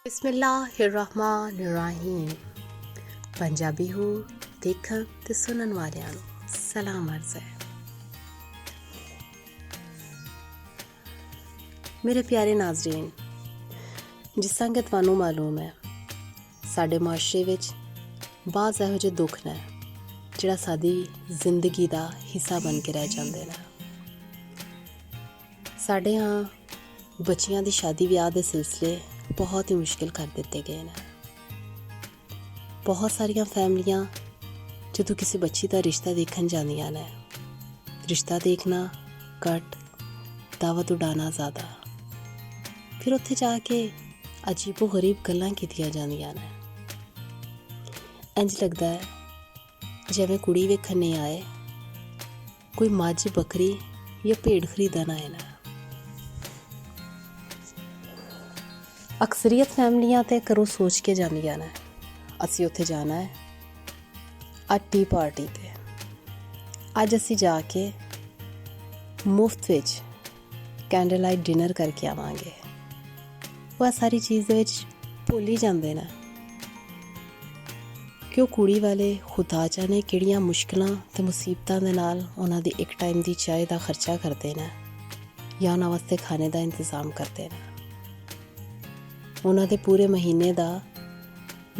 ਬਿਸਮਿल्लाहिर्रहमानिर्रहीम। पंजाबी हो देखण ते सुनन वालियां ਨੂੰ सलाम अर्ज़ है। ਮੇਰੇ ਪਿਆਰੇ ਨਾਜ਼ਰੀਨ, ਜਿਸ ਤਰ੍ਹਾਂ ਕਿ ਤੁਹਾਨੂੰ ਮਾਲੂਮ ਹੈ, ਸਾਡੇ ਮਾਸ਼ਰੇ ਵਿੱਚ ਬਾਜ਼ ਇਹੋ ਜਿਹੇ ਦੁੱਖ ਨੇ ਜਿਹੜਾ ਸਾਡੀ ਜ਼ਿੰਦਗੀ ਦਾ ਹਿੱਸਾ ਬਣ ਕੇ ਰਹਿ ਜਾਂਦੇ ਨੇ। ਸਾਡੇ ਹਾਂ ਬੱਚਿਆਂ ਦੀ ਸ਼ਾਦੀ ਵਿਆਹ ਦੇ ਸਿਲਸਿਲੇ ਬਹੁਤ ਹੀ ਮੁਸ਼ਕਿਲ ਕਰ ਦਿੱਤੇ ਗਏ ਨੇ। ਬਹੁਤ ਸਾਰੀਆਂ ਫੈਮਲੀਆਂ ਜਦੋਂ ਕਿਸੇ ਬੱਚੀ ਦਾ ਰਿਸ਼ਤਾ ਦੇਖਣ ਜਾਂਦੀਆਂ ਨੇ, ਰਿਸ਼ਤਾ ਦੇਖਣਾ ਘੱਟ, ਦਾਵਤ ਉਡਾਣਾ ਜ਼ਿਆਦਾ। ਫਿਰ ਉੱਥੇ ਜਾ ਕੇ ਅਜੀਬੋ ਗਰੀਬ ਗੱਲਾਂ ਕੀਤੀਆਂ ਜਾਂਦੀਆਂ ਨੇ। ਇੰਝ ਲੱਗਦਾ ਹੈ ਜਿਵੇਂ ਕੁੜੀ ਵੇਖਣ ਨਹੀਂ ਆਏ, ਕੋਈ ਮੱਝ ਬੱਕਰੀ ਜਾਂ ਭੇਡ ਖਰੀਦਣ ਆਏ ਨੇ। ਅਕਸਰੀਅਤ ਫੈਮਲੀਆਂ ਤਾਂ ਘਰੋਂ ਸੋਚ ਕੇ ਜਾਂਦੀਆਂ ਨੇ ਅਸੀਂ ਉੱਥੇ ਜਾਣਾ ਹੈ ਅੱਜ ਟੀ ਪਾਰਟੀ 'ਤੇ, ਅੱਜ ਅਸੀਂ ਜਾ ਕੇ ਮੁਫਤ ਵਿੱਚ ਕੈਂਡਲ ਲਾਈਟ ਡਿਨਰ ਕਰਕੇ ਆਵਾਂਗੇ। ਉਹ ਸਾਰੀ ਚੀਜ਼ ਦੇ ਵਿੱਚ ਭੁੱਲ ਹੀ ਜਾਂਦੇ ਨੇ ਕਿ ਉਹ ਕੁੜੀ ਵਾਲੇ ਖੁਦਾ ਜਾਣੇ ਕਿਹੜੀਆਂ ਮੁਸ਼ਕਿਲਾਂ ਅਤੇ ਮੁਸੀਬਤਾਂ ਦੇ ਨਾਲ ਉਹਨਾਂ ਦੀ ਇੱਕ ਟਾਈਮ ਦੀ ਚਾਹ ਦਾ ਖਰਚਾ ਕਰਦੇ ਨੇ ਜਾਂ ਉਹਨਾਂ ਵਾਸਤੇ ਖਾਣੇ ਦਾ ਇੰਤਜ਼ਾਮ ਕਰਦੇ ਨੇ। ਉਹਨਾਂ ਦੇ ਪੂਰੇ ਮਹੀਨੇ ਦਾ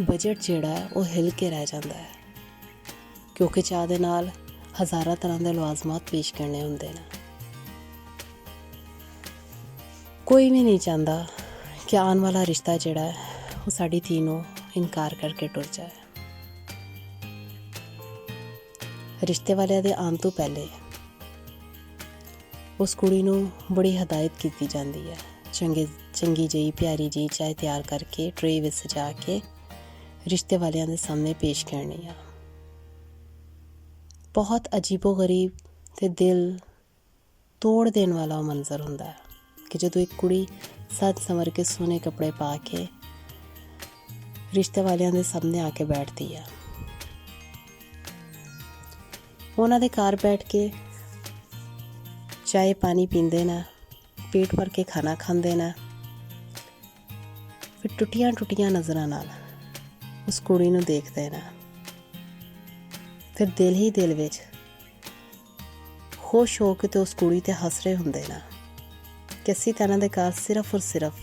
ਬਜਟ ਜਿਹੜਾ ਹੈ ਉਹ ਹਿੱਲ ਕੇ ਰਹਿ ਜਾਂਦਾ ਹੈ, ਕਿਉਂਕਿ ਚਾਹ ਦੇ ਨਾਲ ਹਜ਼ਾਰਾਂ ਤਰ੍ਹਾਂ ਦੇ ਲਵਾਜ਼ਮਾਤ ਪੇਸ਼ ਕਰਨੇ ਹੁੰਦੇ ਨੇ। ਕੋਈ ਵੀ ਨਹੀਂ ਚਾਹੁੰਦਾ ਕਿ ਆਉਣ ਵਾਲਾ ਰਿਸ਼ਤਾ ਜਿਹੜਾ ਹੈ ਉਹ ਸਾਡੀ ਧੀ ਨੂੰ ਇਨਕਾਰ ਕਰਕੇ ਟੁਰ ਜਾਏ। ਰਿਸ਼ਤੇ ਵਾਲਿਆਂ ਦੇ ਆਉਣ ਤੋਂ ਪਹਿਲੇ ਉਸ ਕੁੜੀ ਨੂੰ ਬੜੀ ਹਦਾਇਤ ਕੀਤੀ ਜਾਂਦੀ ਹੈ। ਚੰਗੀ ਜਿਹੀ ਪਿਆਰੀ ਜਿਹੀ ਚਾਹ ਤਿਆਰ ਕਰਕੇ ਟਰੇ ਵਿੱਚ ਸਜਾ ਕੇ ਰਿਸ਼ਤੇ ਵਾਲਿਆਂ ਦੇ ਸਾਹਮਣੇ ਪੇਸ਼ ਕਰਨੀ ਆ। ਬਹੁਤ ਅਜੀਬੋ ਗਰੀਬ ਅਤੇ ਦਿਲ ਤੋੜ ਦੇਣ ਵਾਲਾ ਉਹ ਮੰਜ਼ਰ ਹੁੰਦਾ ਹੈ ਕਿ ਜਦੋਂ ਇੱਕ ਕੁੜੀ ਸੱਜ ਸੰਵਰ ਕੇ ਸੋਹਣੇ ਕੱਪੜੇ ਪਾ ਕੇ ਰਿਸ਼ਤੇ ਵਾਲਿਆਂ ਦੇ ਸਾਹਮਣੇ ਆ ਕੇ ਬੈਠਦੀ ਆ। ਉਹਨਾਂ ਦੇ ਘਰ ਬੈਠ ਕੇ ਚਾਹ ਪਾਣੀ ਪੀਂਦੇ ਨੇ, ਪੇਟ ਭਰ ਕੇ ਖਾਣਾ ਖਾਂਦੇ ਨੇ। ਫਿਰ ਟੁੱਟੀਆਂ ਨਜ਼ਰਾਂ ਨਾਲ ਉਸ ਕੁੜੀ ਨੂੰ ਦੇਖਦੇ ਨੇ। ਫਿਰ ਦਿਲ ਹੀ ਦਿਲ ਵਿੱਚ ਖੁਸ਼ ਹੋ ਕੇ ਤੇ ਉਸ ਕੁੜੀ 'ਤੇ ਹੱਸ ਰਹੇ ਹੁੰਦੇ ਨੇ ਕਿ ਅਸੀਂ ਤਾਂ ਇਹਨਾਂ ਦੇ ਘਰ ਸਿਰਫ ਔਰ ਸਿਰਫ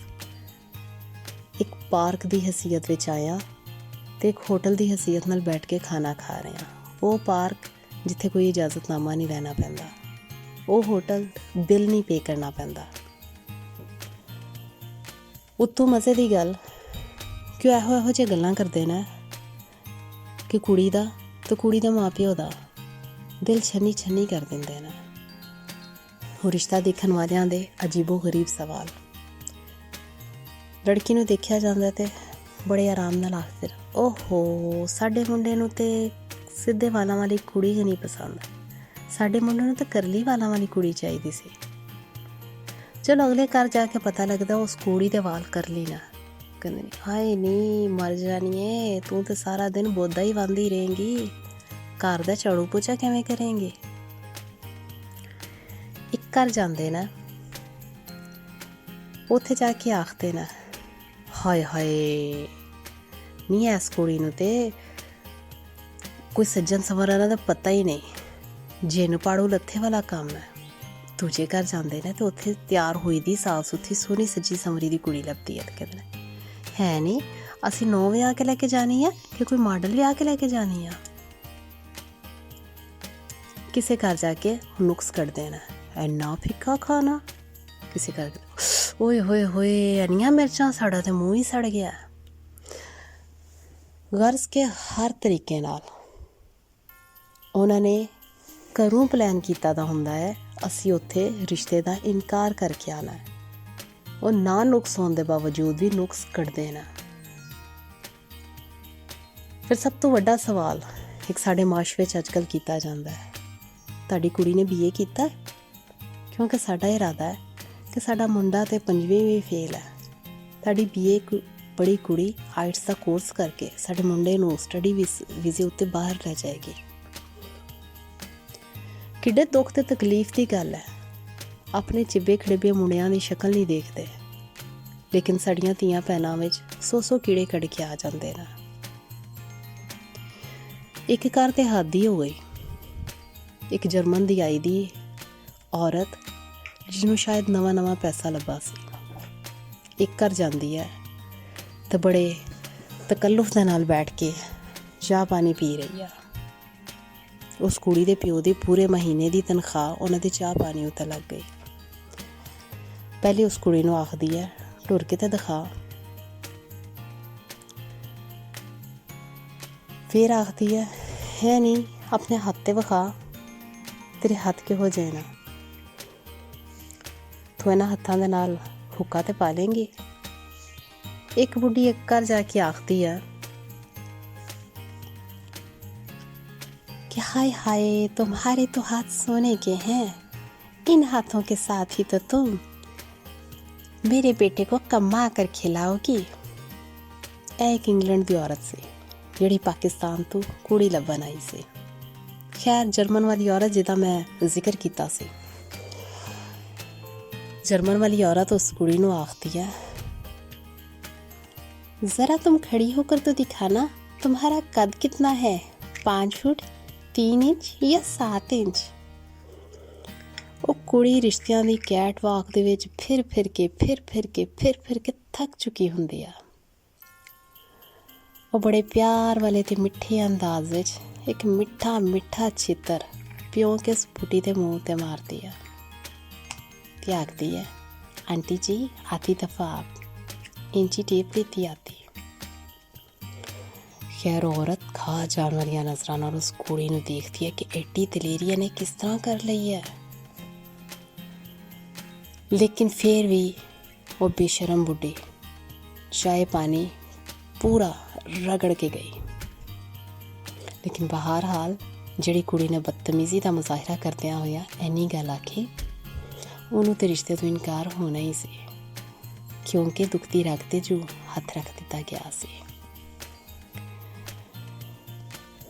ਇੱਕ ਪਾਰਕ ਦੀ ਹਸੀਅਤ ਵਿੱਚ ਆਇਆ ਅਤੇ ਇੱਕ ਹੋਟਲ ਦੀ ਹਸੀਅਤ ਨਾਲ ਬੈਠ ਕੇ ਖਾਣਾ ਖਾ ਰਹੇ ਹਾਂ। ਉਹ ਪਾਰਕ ਜਿੱਥੇ ਕੋਈ ਇਜਾਜ਼ਤਨਾਮਾ ਨਹੀਂ ਲੈਣਾ ਪੈਂਦਾ, ਉਹ ਹੋਟਲ ਬਿੱਲ ਨਹੀਂ ਪੇ ਕਰਨਾ ਪੈਂਦਾ। ਉੱਤੋਂ ਮਜ਼ੇ ਦੀ ਗੱਲ ਕਿ ਉਹ ਇਹੋ ਜਿਹੀ ਗੱਲਾਂ ਕਰਦੇ ਨੇ ਕਿ ਕੁੜੀ ਦਾ ਅਤੇ ਕੁੜੀ ਦੇ ਮਾਂ ਪਿਓ ਦਾ ਦਿਲ ਛੰਨੀ ਕਰ ਦਿੰਦੇ ਨੇ। ਉਹ ਰਿਸ਼ਤਾ ਦੇਖਣ ਵਾਲਿਆਂ ਦੇ ਅਜੀਬੋ ਗਰੀਬ ਸਵਾਲ। ਲੜਕੀ ਨੂੰ ਦੇਖਿਆ ਜਾਂਦਾ ਅਤੇ ਬੜੇ ਆਰਾਮ ਨਾਲ ਆਖਦੇ, ਓਹੋ ਸਾਡੇ ਮੁੰਡੇ ਨੂੰ ਤਾਂ ਸਿੱਧੇ ਵਾਲਾਂ ਵਾਲੀ ਕੁੜੀ ਹੀ ਨਹੀਂ ਪਸੰਦ, ਸਾਡੇ ਮੁੰਡੇ ਨੂੰ ਤਾਂ ਕਰਲੀ ਵਾਲਾਂ ਵਾਲੀ ਕੁੜੀ ਚਾਹੀਦੀ ਸੀ। ਚਲੋ ਅਗਲੇ ਘਰ ਜਾ ਕੇ ਪਤਾ ਲੱਗਦਾ ਉਸ ਕੁੜੀ ਦੇ ਵਾਲ ਕਰਲੀ ਨਾ। ਕਹਿੰਦੇ ਨਹੀਂ, ਹਾਏ ਨਹੀਂ ਮਰ ਜਾਣੀਏ, ਤੂੰ ਤਾਂ ਸਾਰਾ ਦਿਨ ਬੋਦਾ ਹੀ ਵਾਂਦੀ ਰਹੇਂਗੀ, ਘਰ ਦਾ ਝਾੜੂ ਪੋਚਾ ਕਿਵੇਂ ਕਰੇਂਗੀ। ਇੱਕ ਘਰ ਜਾਂਦੇ ਨਾ, ਉੱਥੇ ਜਾ ਕੇ ਆਖਦੇ ਨਾ, ਹਾਏ ਹਾਏ ਨਹੀਂ ਇਸ ਕੁੜੀ ਨੂੰ ਤੇ ਕੋਈ ਸੱਜਣ ਸੰਵਰਨ ਦਾ ਪਤਾ ਹੀ ਨਹੀਂ, ਜਿੰਨ ਪਾੜੂ ਲੱਥੇ ਵਾਲਾ ਕੰਮ ਹੈ। ਦੂਜੇ ਘਰ ਜਾਂਦੇ ਨੇ ਤੇ ਉੱਥੇ ਤਿਆਰ ਹੋਈ ਦੀ ਸਾਫ਼ ਸੁਥਰੀ ਸੋਹਣੀ ਸੱਜੀ ਸੰਵਰੀ ਦੀ ਕੁੜੀ ਲੱਭਦੀ ਹੈ। ਤੇ ਕਹਿੰਦੇ ਨੇ ਹੈ ਨਹੀਂ ਅਸੀਂ ਨੌ ਵਿਆਹ ਕੇ ਲੈ ਕੇ ਜਾਣੀ ਆ ਕਿ ਕੋਈ ਮਾਡਲ ਵਿਆਹ ਕੇ ਲੈ ਕੇ ਜਾਣੀ ਆ। ਕਿਸੇ ਘਰ ਜਾ ਕੇ ਨੁਕਸ ਕੱਢਦੇ ਨੇ, ਇੰਨਾ ਫਿੱਕਾ ਖਾਣਾ। ਕਿਸੇ ਘਰ ਓਏ ਹੋਏ ਹੋਏ ਇੰਨੀਆਂ ਮਿਰਚਾਂ, ਸਾਡਾ ਤੇ ਮੂੰਹ ਹੀ ਸੜ ਗਿਆ। ਗਰਜ਼ ਕੇ ਹਰ ਤਰੀਕੇ ਨਾਲ ਉਹਨਾਂ ਨੇ ਘਰੋਂ ਪਲਾਨ ਕੀਤਾ ਦਾ ਹੁੰਦਾ ਹੈ ਅਸੀਂ ਉੱਥੇ ਰਿਸ਼ਤੇ ਦਾ ਇਨਕਾਰ ਕਰਕੇ ਆਉਣਾ ਹੈ। ਉਹ ਨਾ ਨੁਕਸ ਹੋਣ ਦੇ ਬਾਵਜੂਦ ਵੀ ਨੁਕਸ ਕੱਢਦੇ ਨੇ। ਫਿਰ ਸਭ ਤੋਂ ਵੱਡਾ ਸਵਾਲ ਇੱਕ ਸਾਡੇ ਮਾਸ਼ਰੇ ਵਿੱਚ ਅੱਜ ਕੱਲ੍ਹ ਕੀਤਾ ਜਾਂਦਾ ਹੈ, ਤੁਹਾਡੀ ਕੁੜੀ ਨੇ BA ਕੀਤਾ? ਕਿਉਂਕਿ ਸਾਡਾ ਇਰਾਦਾ ਹੈ ਕਿ ਸਾਡਾ ਮੁੰਡਾ ਤਾਂ 5ਵੀਂ ਵੀ ਫੇਲ ਹੈ, ਤੁਹਾਡੀ BA ਬੜੀ ਕੁੜੀ ਆਈਟਸ ਦਾ ਕੋਰਸ ਕਰਕੇ ਸਾਡੇ ਮੁੰਡੇ ਨੂੰ ਸਟੱਡੀ ਵੀਜ਼ੇ ਉੱਤੇ ਬਾਹਰ ਲੈ ਜਾਏਗੀ। ਕਿੱਡੇ ਦੁੱਖ ਅਤੇ ਤਕਲੀਫ ਦੀ ਗੱਲ ਹੈ। ਆਪਣੇ ਚਿੱਬੇ ਖੜਿੱਬੇ ਮੁੰਡਿਆਂ ਦੀ ਸ਼ਕਲ ਨਹੀਂ ਦੇਖਦੇ, ਲੇਕਿਨ ਸਾਡੀਆਂ ਧੀਆਂ ਭੈਣਾਂ ਵਿੱਚ ਸੌ ਕੀੜੇ ਕੱਢ ਕੇ ਆ ਜਾਂਦੇ ਨੇ। ਇੱਕ ਘਰ ਤੇ ਹੱਦ ਹੀ ਹੋ ਗਈ। ਇੱਕ ਜਰਮਨ ਦੀ ਆਈ ਦੀ ਔਰਤ ਜਿਹਨੂੰ ਸ਼ਾਇਦ ਨਵਾਂ ਪੈਸਾ ਲੱਭਾ ਸੀ, ਇੱਕ ਘਰ ਜਾਂਦੀ ਹੈ ਤੇ ਬੜੇ ਤਕੱਲੁਫ ਦੇ ਨਾਲ ਬੈਠ ਕੇ ਚਾਹ ਪਾਣੀ ਪੀ ਰਹੀ ਆ। ਉਸ ਕੁੜੀ ਦੇ ਪਿਓ ਦੀ ਪੂਰੇ ਮਹੀਨੇ ਦੀ ਤਨਖਾਹ ਉਹਨਾਂ ਦੇ ਚਾਹ ਪਾਣੀ ਉੱਤੇ ਲੱਗ ਗਈ। ਪਹਿਲੇ ਉਸ ਕੁੜੀ ਨੂੰ ਆਖਦੀ ਹੈ, ਟੁਰ ਕੇ ਤੇ ਦਿਖਾ। ਫਿਰ ਆਖਦੀ ਹੈ ਨਹੀਂ, ਆਪਣੇ ਹੱਥ ਤੇ ਵਿਖਾ, ਤੇਰੇ ਹੱਥ ਕਿਹੋ ਜਿਹੇ ਨਾ, ਤੂੰ ਇਹਨਾਂ ਹੱਥਾਂ ਦੇ ਨਾਲ ਹੁੱਕਾ ਤੇ ਪਾ ਲੇਂਗੀ। ਇੱਕ ਬੁੱਢੀ ਇੱਕ ਘਰ ਜਾ ਕੇ ਆਖਦੀ ਹੈ कि हाय हाय तुम्हारे तो हाथ सोने के हैं, इन हाथों के साथ ही तो तुम मेरे बेटे को कमा कर खिलाओगी। एक इंग्लैंड ਦੀ ਔਰਤ ਸੀ ਜਿਹੜੀ ਪਾਕਿਸਤਾਨ ਤੋਂ ਕੁੜੀ ਲੱਭਣ ਆਈ ਸੀ। ਖੈਰ ਜਰਮਨ ਵਾਲੀ ਔਰਤ ਜਿਹਦਾ ਮੈਂ ਜ਼ਿਕਰ ਕੀਤਾ ਸੀ, जर्मन वाली औरत उस कुड़ी ਨੂੰ आखती है, ज़रा तुम खड़ी होकर तो दिखाना, तुम्हारा कद कितना है, 5 फुट 3 इंच या 7 इंच। ਉਹ ਕੁੜੀ ਰਿਸ਼ਤਿਆਂ ਦੀ ਕੈਟ ਵਾਕ ਦੇ ਵਿੱਚ ਫਿਰ ਕੇ ਥੱਕ ਚੁੱਕੀ ਹੁੰਦੀ ਆ। ਉਹ ਬੜੇ ਪਿਆਰ ਵਾਲੇ ਤੇ ਮਿੱਠੇ ਅੰਦਾਜ਼ ਵਿੱਚ ਇੱਕ ਮਿੱਠਾ ਚਿੱਤਰ ਪਿਓ ਕੇ ਉਸ ਬੁੱਢੀ ਦੇ ਮੂੰਹ ਤੇ ਮਾਰਦੀ ਆ ਤੇ ਆਖਦੀ ਹੈ, ਆਂਟੀ ਜੀ ਆਤੀ ਦਫਾ ਆਪ ਇੰਚੀ ਟੇਪ लेती आती। ਖੈਰ ਔਰਤ ਖਾ ਜਾਣ ਵਾਲੀਆਂ ਨਜ਼ਰਾਂ ਨਾਲ ਉਸ ਕੁੜੀ ਨੂੰ ਦੇਖਦੀ ਹੈ ਕਿ ਐਡੀ ਦਲੇਰੀਆ ਨੇ ਕਿਸ ਤਰ੍ਹਾਂ ਕਰ ਲਈ ਹੈ। ਲੇਕਿਨ ਫਿਰ ਵੀ ਉਹ ਬੇਸ਼ਰਮ ਬੁੱਢੀ ਚਾय ਪਾਣੀ ਪੂਰਾ ਰਗੜ ਕੇ ਗਈ। ਲੇਕਿਨ ਬਹਰਹਾਲ ਜਿਹੜੀ ਕੁੜੀ ਨੇ ਬਦਤਮੀਜ਼ੀ ਦਾ ਮੁਜ਼ਾਹਰਾ ਕਰਦਿਆਂ ਹੋਇਆ ਇੰਨੀ ਗੱਲ ਆਖੀ, ਉਹਨੂੰ ਤੇ ਰਿਸ਼ਤੇ ਤੋਂ ਇਨਕਾਰ ਹੋਣਾ ਹੀ ਸੀ, ਕਿਉਂਕਿ ਦੁਖਦੀ ਰੱਗ ਤੇ ਜੋ ਹੱਥ ਰੱਖ ਦਿੱਤਾ ਗਿਆ ਸੀ।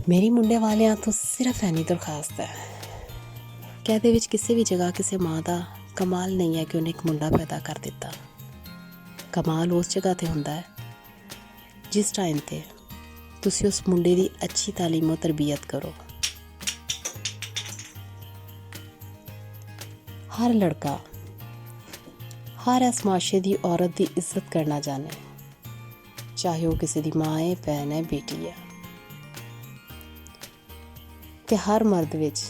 ਮੇਰੀ ਮੁੰਡੇ ਵਾਲਿਆਂ ਤੋਂ ਸਿਰਫ ਇੰਨੀ ਦਰਖਾਸਤ ਹੈ ਕਿ ਇਹਦੇ ਵਿੱਚ ਕਿਸੇ ਵੀ ਜਗ੍ਹਾ ਕਿਸੇ ਮਾਂ ਦਾ ਕਮਾਲ ਨਹੀਂ ਹੈ ਕਿ ਉਹਨੇ ਇੱਕ ਮੁੰਡਾ ਪੈਦਾ ਕਰ ਦਿੱਤਾ। ਕਮਾਲ ਉਸ ਜਗ੍ਹਾ 'ਤੇ ਹੁੰਦਾ ਹੈ ਜਿਸ ਟਾਈਮ 'ਤੇ ਤੁਸੀਂ ਉਸ ਮੁੰਡੇ ਦੀ ਅੱਛੀ ਤਾਲੀਮ ਅਤੇ ਤਰਬੀਅਤ ਕਰੋ। ਹਰ ਲੜਕਾ ਹਰ ਇਸ ਮਾਸ਼ਰੇ ਦੀ ਔਰਤ ਦੀ ਇੱਜ਼ਤ ਕਰਨਾ ਜਾਣੇ, ਚਾਹੇ ਉਹ ਕਿਸੇ ਦੀ ਮਾਂ ਹੈ, ਭੈਣ ਹੈ, ਬੇਟੀ ਹੈ। ਤੇ ਹਰ ਮਰਦ ਵਿੱਚ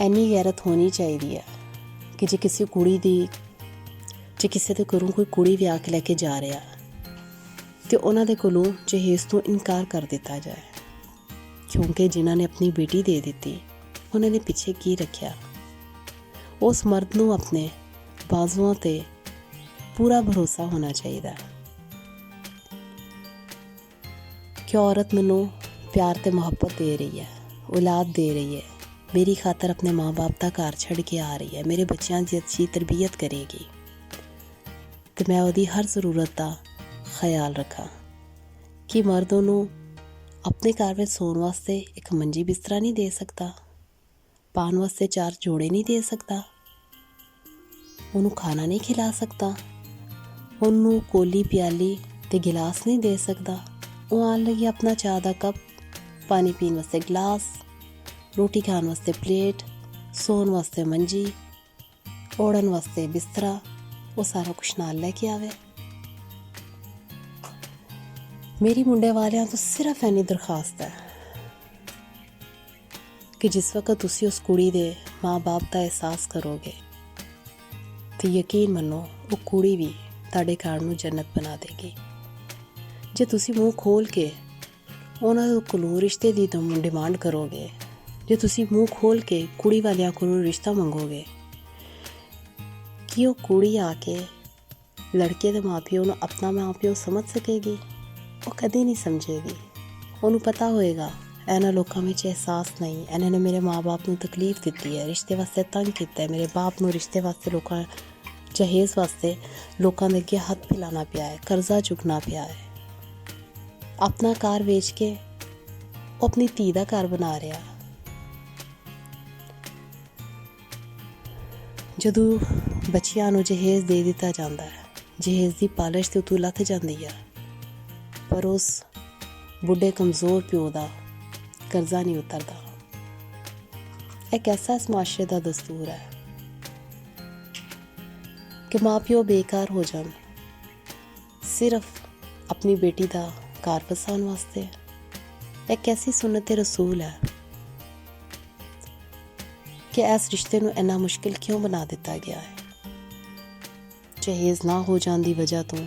ਇੰਨੀ ਗੈਰਤ ਹੋਣੀ ਚਾਹੀਦੀ ਹੈ ਕਿ ਜੇ ਕਿਸੇ ਦੇ ਘਰੋਂ ਕੋਈ ਕੁੜੀ ਵਿਆਹ ਕੇ ਲੈ ਕੇ ਜਾ ਰਿਹਾ ਤੇ ਉਹਨਾਂ ਦੇ ਕੋਲੋਂ ਜਹੇਜ਼ ਤੋਂ ਇਨਕਾਰ ਕਰ ਦਿੱਤਾ ਜਾਏ, ਕਿਉਂਕਿ ਜਿਨ੍ਹਾਂ ਨੇ ਆਪਣੀ ਬੇਟੀ ਦੇ ਦਿੱਤੀ ਉਹਨਾਂ ਨੇ ਪਿੱਛੇ ਕੀ ਰੱਖਿਆ। ਉਸ ਮਰਦ ਨੂੰ ਆਪਣੇ ਬਾਜ਼ੂਆਂ 'ਤੇ ਪੂਰਾ ਭਰੋਸਾ ਹੋਣਾ ਚਾਹੀਦਾ ਕਿ ਔਰਤ ਮੈਨੂੰ ਪਿਆਰ ਤੇ ਮੁਹੱਬਤ ਦੇ ਰਹੀ ਹੈ, ਔਲਾਦ ਦੇ ਰਹੀ ਹੈ, ਮੇਰੀ ਖਾਤਰ ਆਪਣੇ ਮਾਂ-ਬਾਪ ਦਾ ਘਰ ਛੱਡ ਕੇ ਆ ਰਹੀ ਹੈ, ਮੇਰੇ ਬੱਚਿਆਂ ਦੀ ਅੱਛੀ ਤਰਬੀਅਤ ਕਰੇਗੀ ਅਤੇ ਮੈਂ ਉਹਦੀ ਹਰ ਜ਼ਰੂਰਤ ਦਾ ਖਿਆਲ ਰੱਖਾਂ। ਕਿ ਮਰਦ ਉਹਨੂੰ ਆਪਣੇ ਘਰ ਵਿੱਚ ਸੌਣ ਵਾਸਤੇ ਇੱਕ ਮੰਜੀ ਬਿਸਤਰਾ ਨਹੀਂ ਦੇ ਸਕਦਾ, ਪਾਉਣ ਵਾਸਤੇ 4 ਜੋੜੇ ਨਹੀਂ ਦੇ ਸਕਦਾ, ਉਹਨੂੰ ਖਾਣਾ ਨਹੀਂ ਖਿਲਾ ਸਕਦਾ, ਉਹਨੂੰ ਕੋਲੀ ਪਿਆਲੀ ਅਤੇ ਗਿਲਾਸ ਨਹੀਂ ਦੇ ਸਕਦਾ। ਉਹ ਆਉਣ ਲੱਗੀ ਆਪਣਾ ਚਾਹ ਦਾ ਕੱਪ, ਪਾਣੀ ਪੀਣ ਵਾਸਤੇ ਗਲਾਸ, ਰੋਟੀ ਖਾਣ ਵਾਸਤੇ ਪਲੇਟ, ਸੌਣ ਵਾਸਤੇ ਮੰਜੀ, ਓੜਨ ਵਾਸਤੇ ਬਿਸਤਰਾ, ਉਹ ਸਾਰਾ ਕੁਛ ਨਾਲ ਲੈ ਕੇ ਆਵੇ। ਮੇਰੀ ਮੁੰਡੇ ਵਾਲਿਆਂ ਤੋਂ ਸਿਰਫ ਇੰਨੀ ਦਰਖਾਸਤ ਹੈ ਕਿ ਜਿਸ ਵਕਤ ਤੁਸੀਂ ਉਸ ਕੁੜੀ ਦੇ ਮਾਂ-ਬਾਪ ਦਾ ਅਹਿਸਾਸ ਕਰੋਗੇ ਤੇ ਯਕੀਨ ਮੰਨੋ ਉਹ ਕੁੜੀ ਵੀ ਤੁਹਾਡੇ ਘਰ ਨੂੰ ਜੰਨਤ ਬਣਾ ਦੇਗੀ। ਜੇ ਤੁਸੀਂ ਮੂੰਹ ਖੋਲ੍ਹ ਕੇ ਉਹਨਾਂ ਕੋਲੋਂ ਰਿਸ਼ਤੇ ਦੀ ਡਿਮਾਂਡ ਕਰੋਗੇ, ਜੇ ਤੁਸੀਂ ਮੂੰਹ ਖੋਲ੍ਹ ਕੇ ਕੁੜੀ ਵਾਲਿਆਂ ਕੋਲੋਂ ਰਿਸ਼ਤਾ ਮੰਗੋਗੇ, ਕਿ ਉਹ ਕੁੜੀ ਆ ਕੇ ਲੜਕੇ ਦੇ ਮਾਂ-ਪਿਓ ਨੂੰ ਆਪਣਾ ਮਾਂ-ਪਿਓ ਸਮਝ ਸਕੇਗੀ? ਉਹ ਕਦੇ ਨਹੀਂ ਸਮਝੇਗੀ। ਉਹਨੂੰ ਪਤਾ ਹੋਏਗਾ ਇਹਨਾਂ ਲੋਕਾਂ ਵਿੱਚ ਅਹਿਸਾਸ ਨਹੀਂ, ਇਹਨਾਂ ਨੇ ਮੇਰੇ ਮਾਂ-ਬਾਪ ਨੂੰ ਤਕਲੀਫ ਦਿੱਤੀ ਹੈ, ਰਿਸ਼ਤੇ ਵਾਸਤੇ ਤੰਗ ਕੀਤਾ ਹੈ, ਮੇਰੇ ਬਾਪ ਨੂੰ ਰਿਸ਼ਤੇ ਵਾਸਤੇ ਜਹੇਜ਼ ਵਾਸਤੇ ਲੋਕਾਂ ਦੇ ਅੱਗੇ ਹੱਥ ਫੈਲਾਉਣਾ ਪਿਆ ਹੈ, ਕਰਜ਼ਾ ਚੁੱਕਣਾ ਪਿਆ ਹੈ। ਆਪਣਾ ਘਰ ਵੇਚ ਕੇ ਉਹ ਆਪਣੀ ਧੀ ਦਾ ਘਰ ਬਣਾ ਰਿਹਾ। ਜਦੋਂ ਬੱਚਿਆਂ ਨੂੰ ਜਹੇਜ਼ ਦੇ ਦਿੱਤਾ ਜਾਂਦਾ ਹੈ। ਜਹੇਜ਼ ਦੀ ਪਾਲਿਸ਼ ਤੇ ਉਤੋਂ ਲੱਥ ਜਾਂਦੀ ਹੈ, ਪਰ ਉਸ ਬੁੱਢੇ ਕਮਜ਼ੋਰ ਪਿਓ ਦਾ ਕਰਜ਼ਾ ਨਹੀਂ ਉਤਰਦਾ। ਇੱਕ ਐਸਾ ਇਸ ਮਾਸ਼ਰੇ ਦਾ ਦਸਤੂਰ ਹੈ ਕਿ ਮਾਂ ਪਿਓ ਬੇਕਾਰ ਹੋ ਜਾਣ ਸਿਰਫ ਆਪਣੀ ਬੇਟੀ ਦਾ ਘਰ ਵਸਾਉਣ ਵਾਸਤੇ। ਇੱਕ ਐਸੀ ਸੁਨਨਤ ਰਸੂਲ ਹੈ ਕਿ ਇਸ ਰਿਸ਼ਤੇ ਨੂੰ ਇੰਨਾ ਮੁਸ਼ਕਿਲ ਕਿਉਂ ਬਣਾ ਦਿੱਤਾ ਗਿਆ ਹੈ। ਜਹੇਜ਼ ਨਾ ਹੋ ਜਾਣ ਦੀ ਵਜ੍ਹਾ ਤੋਂ,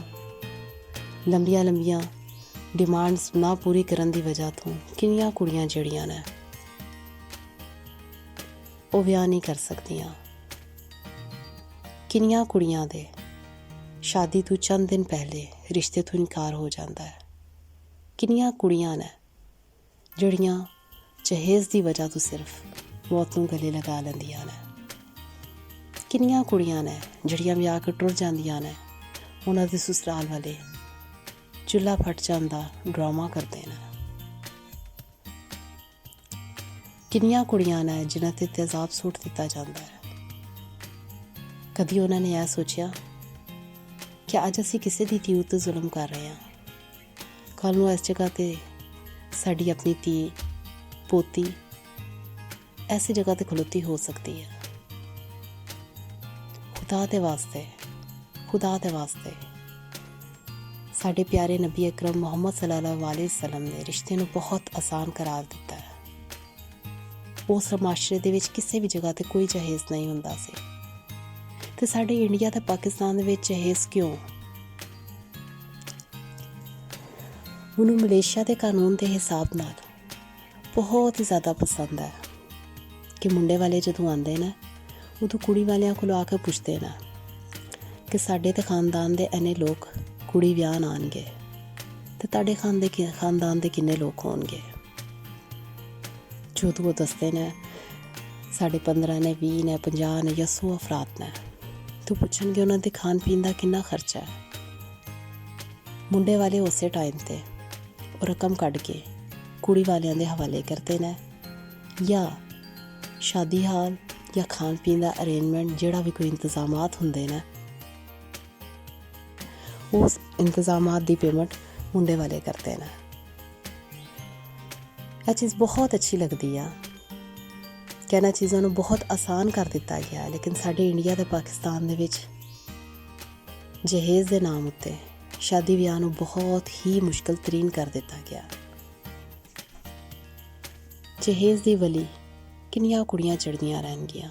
ਲੰਬੀਆਂ ਡਿਮਾਂਡਸ ਨਾ ਪੂਰੀ ਕਰਨ ਦੀ ਵਜ੍ਹਾ ਤੋਂ ਕਿੰਨੀਆਂ ਕੁੜੀਆਂ ਜਿਹੜੀਆਂ ਨੇ ਉਹ ਵਿਆਹ ਨਹੀਂ ਕਰ ਸਕਦੀਆਂ। ਕਿੰਨੀਆਂ ਕੁੜੀਆਂ ਦੇ ਸ਼ਾਦੀ ਤੋਂ ਚੰਦ ਦਿਨ ਪਹਿਲੇ ਰਿਸ਼ਤੇ ਤੋਂ ਇਨਕਾਰ ਹੋ ਜਾਂਦਾ ਹੈ। ਕਿੰਨੀਆਂ ਕੁੜੀਆਂ ਨੇ ਜਿਹੜੀਆਂ ਜਹੇਜ਼ ਦੀ ਵਜ੍ਹਾ ਤੋਂ ਸਿਰਫ ਮੌਤ ਨੂੰ ਗਲੇ ਲਗਾ ਲੈਂਦੀਆਂ ਨੇ। ਕਿੰਨੀਆਂ ਕੁੜੀਆਂ ਨੇ ਜਿਹੜੀਆਂ ਵਿਆਹ ਕੇ ਟੁਰ ਜਾਂਦੀਆਂ ਨੇ, ਉਹਨਾਂ ਦੇ ਸਸੁਰਾਲ ਵਾਲੇ ਚੁੱਲ੍ਹਾ ਫਟ ਜਾਣ ਦਾ ਡਰਾਮਾ ਕਰਦੇ ਨੇ। ਕਿੰਨੀਆਂ ਕੁੜੀਆਂ ਨੇ ਜਿਨ੍ਹਾਂ 'ਤੇ ਤੇਜ਼ਾਬ ਸੁੱਟ ਦਿੱਤਾ ਜਾਂਦਾ ਹੈ। ਕਦੀ ਉਹਨਾਂ ਨੇ ਇਹ ਸੋਚਿਆ ਕਿ ਅੱਜ ਅਸੀਂ ਕਿਸੇ ਦੀ ਧੀ ਉੱਤੇ ਜ਼ੁਲਮ ਕਰ ਰਹੇ ਹਾਂ, ਕੱਲ੍ਹ ਨੂੰ ਇਸ ਜਗ੍ਹਾ 'ਤੇ ਸਾਡੀ ਆਪਣੀ ਧੀ ਪੋਤੀ ਐਸੀ ਜਗ੍ਹਾ 'ਤੇ ਖਲੋਤੀ ਹੋ ਸਕਦੀ ਹੈ। ਖੁਦਾ ਦੇ ਵਾਸਤੇ ਸਾਡੇ ਪਿਆਰੇ ਨਬੀ ਅਕਰਮ ਮੁਹੰਮਦ ਸੱਲੱਲਾਹੁ ਅਲੈਹਿ ਵਸੱਲਮ ਨੇ ਰਿਸ਼ਤੇ ਨੂੰ ਬਹੁਤ ਆਸਾਨ ਕਰਾਰ ਦਿੱਤਾ ਹੈ। ਉਸ ਮਾਸ਼ਰੇ ਦੇ ਵਿੱਚ ਕਿਸੇ ਵੀ ਜਗ੍ਹਾ 'ਤੇ ਕੋਈ ਜਹੇਜ਼ ਨਹੀਂ ਹੁੰਦਾ ਸੀ, ਅਤੇ ਸਾਡੇ ਇੰਡੀਆ ਅਤੇ ਪਾਕਿਸਤਾਨ ਦੇ ਵਿੱਚ ਜਹੇਜ਼ ਕਿਉਂ? ਉਹਨੂੰ ਮਲੇਸ਼ੀਆ ਦੇ ਕਾਨੂੰਨ ਦੇ ਹਿਸਾਬ ਨਾਲ ਬਹੁਤ ਹੀ ਜ਼ਿਆਦਾ ਪਸੰਦ ਹੈ ਕਿ ਮੁੰਡੇ ਵਾਲੇ ਜਦੋਂ ਆਉਂਦੇ ਨੇ ਉਦੋਂ ਕੁੜੀ ਵਾਲਿਆਂ ਕੋਲੋਂ ਆ ਕੇ ਪੁੱਛਦੇ ਨੇ ਕਿ ਸਾਡੇ ਤੇ ਖਾਨਦਾਨ ਦੇ ਇੰਨੇ ਲੋਕ ਕੁੜੀ ਵਿਆਹਣ ਆਉਣਗੇ ਅਤੇ ਤੁਹਾਡੇ ਖਾਨਦਾਨ ਦੇ ਕਿੰਨੇ ਲੋਕ ਹੋਣਗੇ। ਜਦੋਂ ਉਹ ਦੱਸਦੇ ਨੇ ਸਾਡੇ 15 ਨੇ, 20 ਨੇ, 50 ਨੇ ਜਾਂ 100 ਅਫਰਾਦ ਨੇ, ਤੂੰ ਪੁੱਛਣਗੇ ਉਹਨਾਂ ਦੇ ਖਾਣ ਪੀਣ ਦਾ ਕਿੰਨਾ ਖਰਚਾ ਹੈ। ਮੁੰਡੇ ਵਾਲੇ ਉਸੇ ਟਾਈਮ 'ਤੇ ਉਹ ਰਕਮ ਕੱਢ ਕੇ ਕੁੜੀ ਵਾਲਿਆਂ ਦੇ ਹਵਾਲੇ ਕਰਦੇ ਨੇ, ਜਾਂ ਸ਼ਾਦੀ ਹਾਲ ਜਾਂ ਖਾਣ ਪੀਣ ਦਾ ਅਰੇਂਜਮੈਂਟ ਜਿਹੜਾ ਵੀ ਕੋਈ ਇੰਤਜ਼ਾਮਾਤ ਹੁੰਦੇ ਨੇ, ਉਸ ਇੰਤਜ਼ਾਮਾਤ ਦੀ ਪੇਮੈਂਟ ਮੁੰਡੇ ਵਾਲੇ ਕਰਦੇ ਨੇ। ਇਹ ਚੀਜ਼ ਬਹੁਤ ਅੱਛੀ ਲੱਗਦੀ ਆ ਕਿ ਇਹਨਾਂ ਚੀਜ਼ਾਂ ਨੂੰ ਬਹੁਤ ਆਸਾਨ ਕਰ ਦਿੱਤਾ ਗਿਆ। ਲੇਕਿਨ ਸਾਡੇ ਇੰਡੀਆ ਅਤੇ ਪਾਕਿਸਤਾਨ ਦੇ ਵਿੱਚ ਜਹੇਜ਼ ਦੇ ਨਾਮ ਉੱਤੇ ਸ਼ਾਦੀ ਵਿਆਹ ਨੂੰ ਬਹੁਤ ਹੀ ਮੁਸ਼ਕਿਲ ਤਰੀਨ ਕਰ ਦਿੱਤਾ ਗਿਆ। ਜਹੇਜ਼ ਦੀ ਵਲੀ ਕਿੰਨੀਆਂ ਕੁੜੀਆਂ ਚੜ੍ਹਦੀਆਂ ਰਹਿਣਗੀਆਂ,